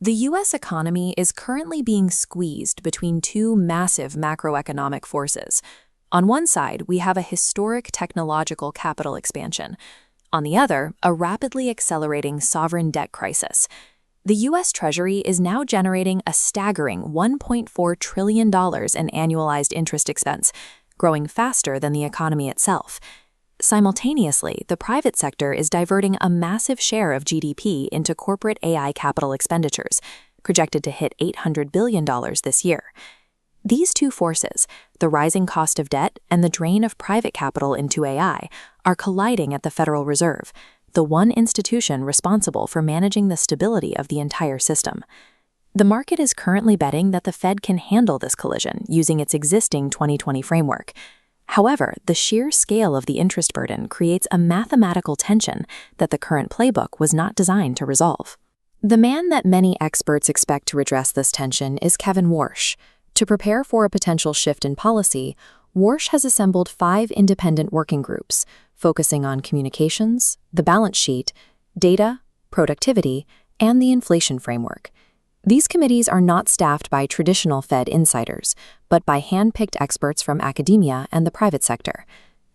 The U.S. economy is currently being squeezed between two massive macroeconomic forces. On one side, we have a historic technological capital expansion. On the other, a rapidly accelerating sovereign debt crisis. The U.S. Treasury is now generating a staggering $1.4 trillion in annualized interest expense, growing faster than the economy itself. Simultaneously, the private sector is diverting a massive share of GDP into corporate AI capital expenditures, projected to hit $800 billion this year. These two forces, the rising cost of debt and the drain of private capital into AI, are colliding at the Federal Reserve, the one institution responsible for managing the stability of the entire system. The market is currently betting that the Fed can handle this collision using its existing 2020 framework. However, the sheer scale of the interest burden creates a mathematical tension that the current playbook was not designed to resolve. The man that many experts expect to redress this tension is Kevin Warsh. To prepare for a potential shift in policy, Warsh has assembled 5 independent working groups, focusing on communications, the balance sheet, data, productivity, and the inflation framework. These committees are not staffed by traditional Fed insiders, but by hand-picked experts from academia and the private sector.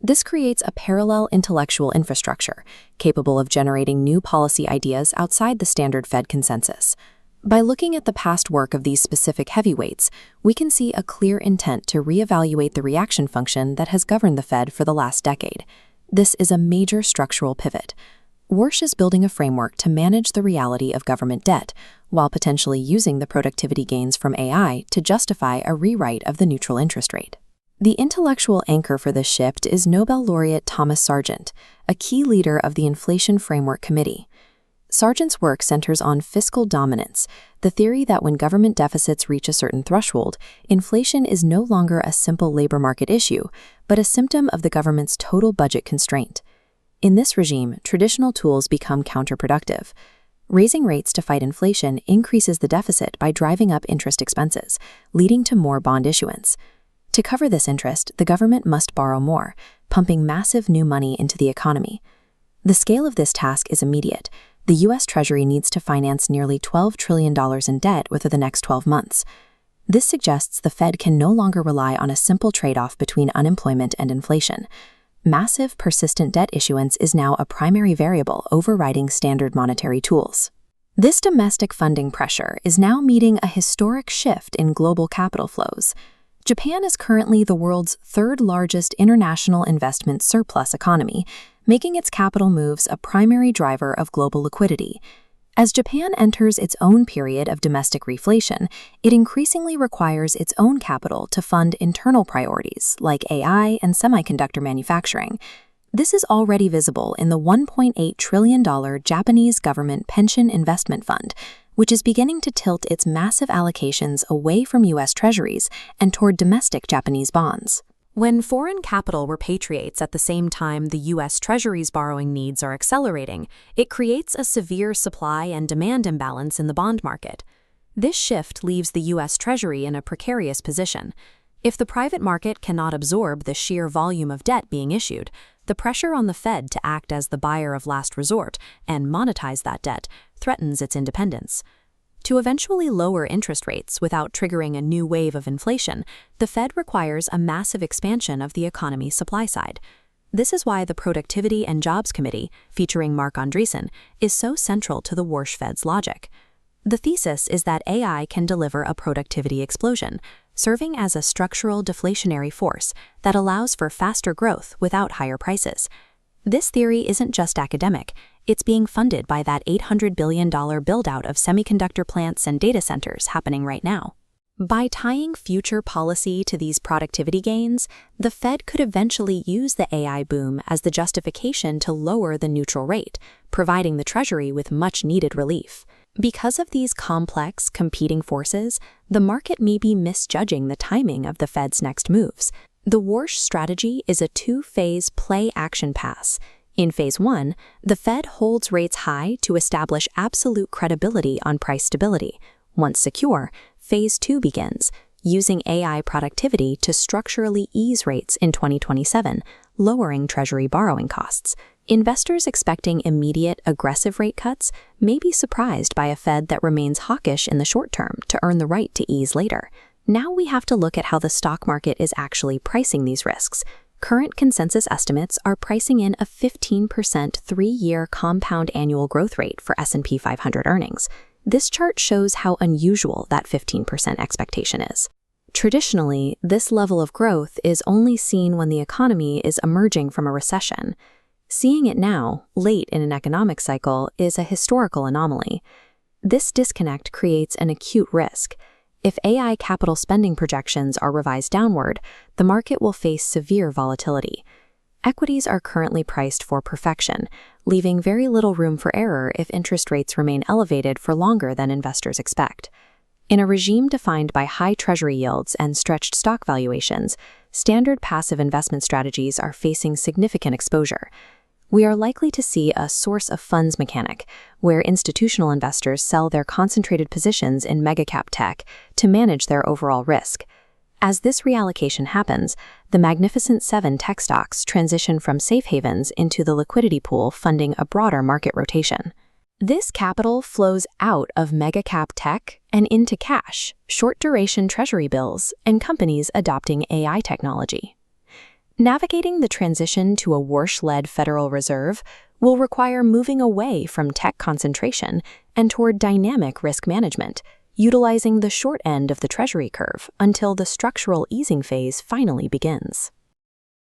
This creates a parallel intellectual infrastructure, capable of generating new policy ideas outside the standard Fed consensus. By looking at the past work of these specific heavyweights, we can see a clear intent to reevaluate the reaction function that has governed the Fed for the last decade. This is a major structural pivot. Warsh is building a framework to manage the reality of government debt, while potentially using the productivity gains from AI to justify a rewrite of the neutral interest rate. The intellectual anchor for this shift is Nobel laureate Thomas Sargent, a key leader of the Inflation Framework Committee. Sargent's work centers on fiscal dominance, the theory that when government deficits reach a certain threshold, inflation is no longer a simple labor market issue, but a symptom of the government's total budget constraint. In this regime, traditional tools become counterproductive. Raising rates to fight inflation increases the deficit by driving up interest expenses, leading to more bond issuance. To cover this interest, the government must borrow more, pumping massive new money into the economy. The scale of this task is immediate. The U.S. Treasury needs to finance nearly $12 trillion in debt within the next 12 months. This suggests the Fed can no longer rely on a simple trade-off between unemployment and inflation. Massive, persistent debt issuance is now a primary variable overriding standard monetary tools. This domestic funding pressure is now meeting a historic shift in global capital flows. Japan is currently the world's third-largest international investment surplus economy, making its capital moves a primary driver of global liquidity. As Japan enters its own period of domestic reflation, it increasingly requires its own capital to fund internal priorities like AI and semiconductor manufacturing. This is already visible in the $1.8 trillion Japanese government pension investment fund, which is beginning to tilt its massive allocations away from U.S. treasuries and toward domestic Japanese bonds. When foreign capital repatriates at the same time the U.S. Treasury's borrowing needs are accelerating, it creates a severe supply and demand imbalance in the bond market. This shift leaves the U.S. Treasury in a precarious position. If the private market cannot absorb the sheer volume of debt being issued, the pressure on the Fed to act as the buyer of last resort and monetize that debt threatens its independence. To eventually lower interest rates without triggering a new wave of inflation, the Fed requires a massive expansion of the economy's supply side. This is why the Productivity and Jobs Committee, featuring Mark Andreessen, is so central to the Warsh Fed's logic. The thesis is that AI can deliver a productivity explosion, serving as a structural deflationary force that allows for faster growth without higher prices. This theory isn't just academic. It's being funded by that $800 billion build-out of semiconductor plants and data centers happening right now. By tying future policy to these productivity gains, the Fed could eventually use the AI boom as the justification to lower the neutral rate, providing the Treasury with much-needed relief. Because of these complex, competing forces, the market may be misjudging the timing of the Fed's next moves. The Warsh strategy is a two-phase play-action pass. In Phase 1, the Fed holds rates high to establish absolute credibility on price stability. Once secure, Phase 2 begins, using AI productivity to structurally ease rates in 2027, lowering Treasury borrowing costs. Investors expecting immediate, aggressive rate cuts may be surprised by a Fed that remains hawkish in the short term to earn the right to ease later. Now we have to look at how the stock market is actually pricing these risks. Current consensus estimates are pricing in a 15% three-year compound annual growth rate for S&P 500 earnings. This chart shows how unusual that 15% expectation is. Traditionally, this level of growth is only seen when the economy is emerging from a recession. Seeing it now, late in an economic cycle, is a historical anomaly. This disconnect creates an acute risk. If AI capital spending projections are revised downward, the market will face severe volatility. Equities are currently priced for perfection, leaving very little room for error if interest rates remain elevated for longer than investors expect. In a regime defined by high Treasury yields and stretched stock valuations, standard passive investment strategies are facing significant exposure. We are likely to see a source of funds mechanic, where institutional investors sell their concentrated positions in megacap tech to manage their overall risk. As this reallocation happens, the Magnificent Seven tech stocks transition from safe havens into the liquidity pool, funding a broader market rotation. This capital flows out of megacap tech and into cash, short-duration Treasury bills, and companies adopting AI technology. Navigating the transition to a Warsh-led Federal Reserve will require moving away from tech concentration and toward dynamic risk management, utilizing the short end of the Treasury curve until the structural easing phase finally begins.